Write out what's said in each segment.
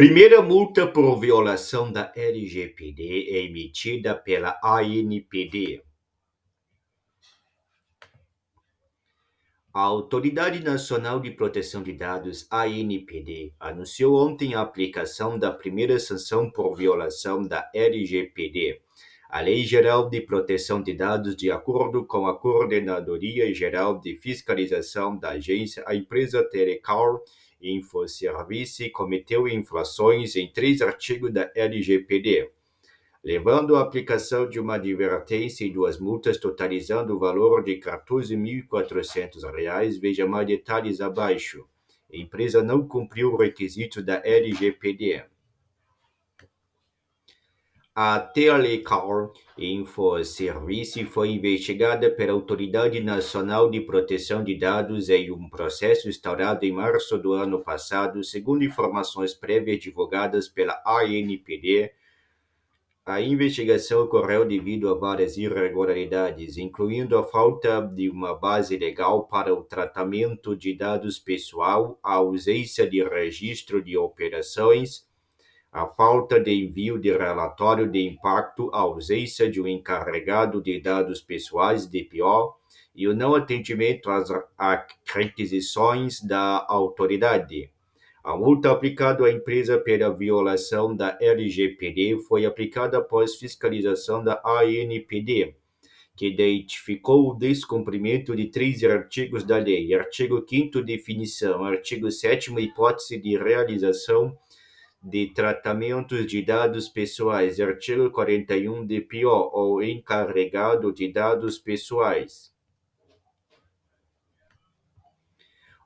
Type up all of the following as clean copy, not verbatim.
Primeira multa por violação da LGPD é emitida pela ANPD. A Autoridade Nacional de Proteção de Dados, ANPD, anunciou ontem a aplicação da primeira sanção por violação da LGPD, a Lei Geral de Proteção de Dados, de acordo com a Coordenadoria Geral de Fiscalização da agência. A empresa Telecom Infoservice cometeu infrações em 3 artigos da LGPD, levando à aplicação de uma advertência e 2 multas, totalizando o valor de R$ 14.400. Veja mais detalhes abaixo. A empresa não cumpriu o requisito da LGPD. A Telecom Infoservice foi investigada pela Autoridade Nacional de Proteção de Dados em um processo instaurado em março do ano passado, segundo informações prévias divulgadas pela ANPD. A investigação ocorreu devido a várias irregularidades, incluindo a falta de uma base legal para o tratamento de dados pessoal, a ausência de registro de operações, a falta de envio de relatório de impacto, a ausência de um encarregado de dados pessoais, DPO, e o não atendimento às requisições da autoridade. A multa aplicada à empresa pela violação da LGPD foi aplicada após fiscalização da ANPD, que identificou o descumprimento de 3 artigos da lei: artigo 5º, definição; artigo 7º, hipótese de realização de tratamentos de dados pessoais; artigo 41, DPO, ou encarregado de dados pessoais.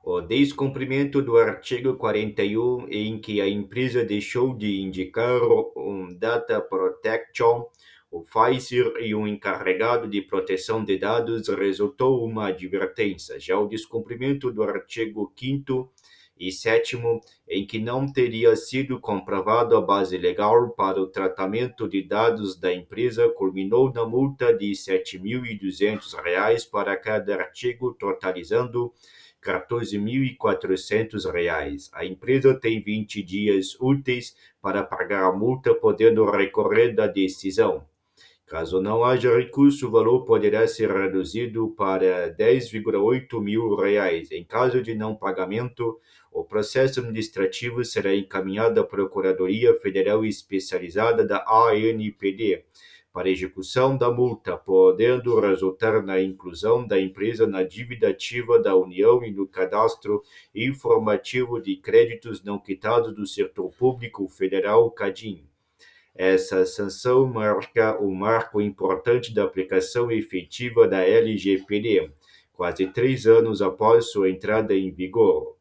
O descumprimento do artigo 41, em que a empresa deixou de indicar um Data Protection Officer e um encarregado de proteção de dados, resultou uma advertência. Já o descumprimento do artigo 5º e 7º, em que não teria sido comprovado a base legal para o tratamento de dados da empresa, culminou na multa de R$ 7.200 para cada artigo, totalizando R$ 14.400. A empresa tem 20 dias úteis para pagar a multa, podendo recorrer da decisão. Caso não haja recurso, o valor poderá ser reduzido para R$ 10,8 mil. Em caso de não pagamento, o processo administrativo será encaminhado à Procuradoria Federal Especializada da ANPD para execução da multa, podendo resultar na inclusão da empresa na dívida ativa da União e no cadastro informativo de créditos não quitados do setor público federal, CADIM. Essa sanção marca um marco importante da aplicação efetiva da LGPD, quase 3 anos após sua entrada em vigor.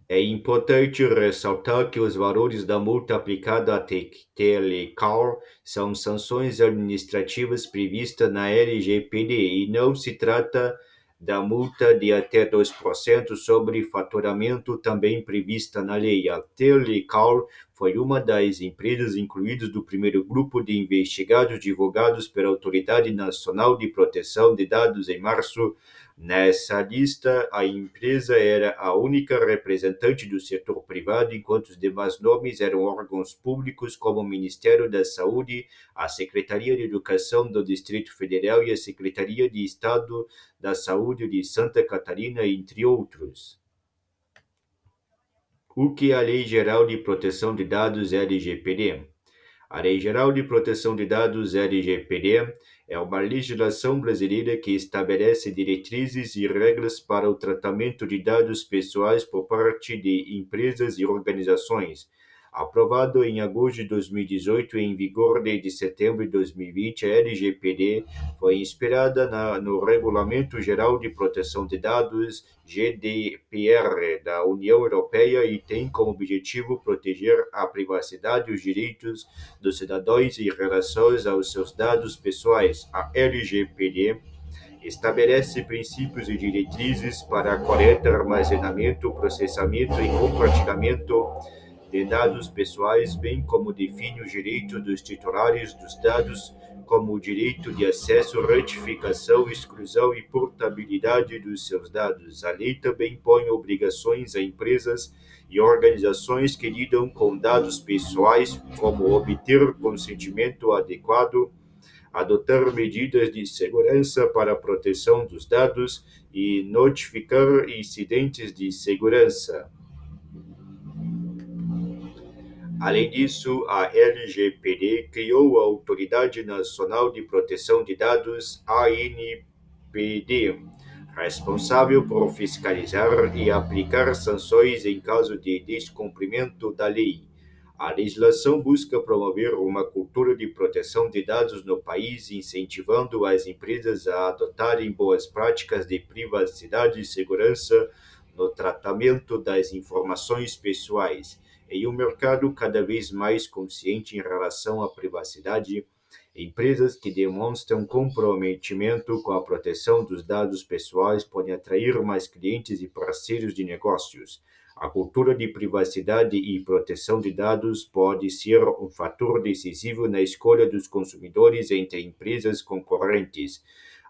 É importante ressaltar que os valores da multa aplicada à Telecom são sanções administrativas previstas na LGPD e não se trata da multa de até 2% sobre faturamento, também prevista na lei. A Telecom foi uma das empresas incluídas do primeiro grupo de investigados divulgados pela Autoridade Nacional de Proteção de Dados em março. Nessa lista, a empresa era a única representante do setor privado, enquanto os demais nomes eram órgãos públicos como o Ministério da Saúde, a Secretaria de Educação do Distrito Federal e a Secretaria de Estado da Saúde de Santa Catarina, entre outros. O que é a Lei Geral de Proteção de Dados, LGPD? A Lei Geral de Proteção de Dados, LGPD, é uma legislação brasileira que estabelece diretrizes e regras para o tratamento de dados pessoais por parte de empresas e organizações. Aprovado em agosto de 2018 e em vigor desde setembro de 2020, a LGPD foi inspirada no Regulamento Geral de Proteção de Dados, GDPR, da União Europeia e tem como objetivo proteger a privacidade e os direitos dos cidadãos em relação aos seus dados pessoais. A LGPD estabelece princípios e diretrizes para correto armazenamento, processamento e compartilhamento de dados pessoais, bem como define os direitos dos titulares dos dados, como o direito de acesso, retificação, exclusão e portabilidade dos seus dados. A lei também impõe obrigações a empresas e organizações que lidam com dados pessoais, como obter consentimento adequado, adotar medidas de segurança para a proteção dos dados e notificar incidentes de segurança. Além disso, a LGPD criou a Autoridade Nacional de Proteção de Dados, ANPD, responsável por fiscalizar e aplicar sanções em caso de descumprimento da lei. A legislação busca promover uma cultura de proteção de dados no país, incentivando as empresas a adotarem boas práticas de privacidade e segurança no tratamento das informações pessoais. Em um mercado cada vez mais consciente em relação à privacidade, empresas que demonstram comprometimento com a proteção dos dados pessoais podem atrair mais clientes e parceiros de negócios. A cultura de privacidade e proteção de dados pode ser um fator decisivo na escolha dos consumidores entre empresas concorrentes.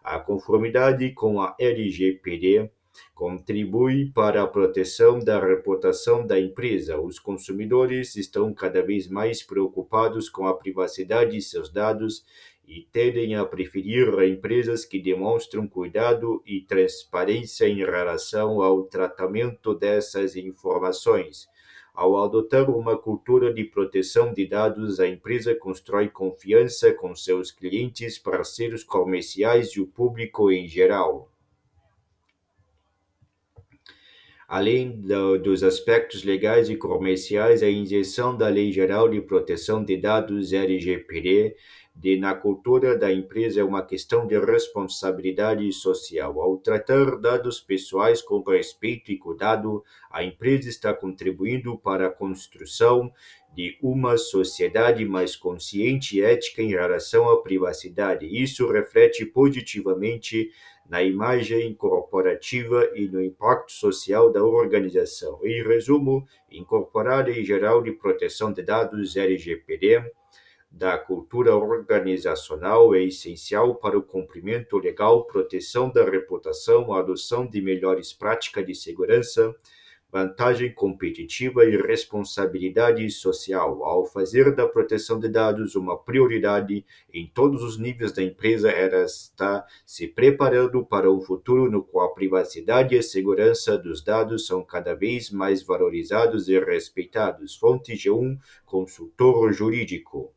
A conformidade com a LGPD contribui para a proteção da reputação da empresa. Os consumidores estão cada vez mais preocupados com a privacidade de seus dados e tendem a preferir empresas que demonstram cuidado e transparência em relação ao tratamento dessas informações. Ao adotar uma cultura de proteção de dados, a empresa constrói confiança com seus clientes, parceiros comerciais e o público em geral. Além dos aspectos legais e comerciais, a injeção da Lei Geral de Proteção de Dados (LGPD) na cultura da empresa é uma questão de responsabilidade social. Ao tratar dados pessoais com respeito e cuidado, a empresa está contribuindo para a construção de uma sociedade mais consciente e ética em relação à privacidade. Isso reflete positivamente na imagem corporativa e no impacto social da organização. Em resumo, incorporar a Lei Geral de Proteção de Dados (LGPD) da cultura organizacional é essencial para o cumprimento legal, proteção da reputação, a adoção de melhores práticas de segurança, vantagem competitiva e responsabilidade social. Ao fazer da proteção de dados uma prioridade em todos os níveis da empresa, ela está se preparando para um futuro no qual a privacidade e a segurança dos dados são cada vez mais valorizados e respeitados. Fonte G1, consultor jurídico.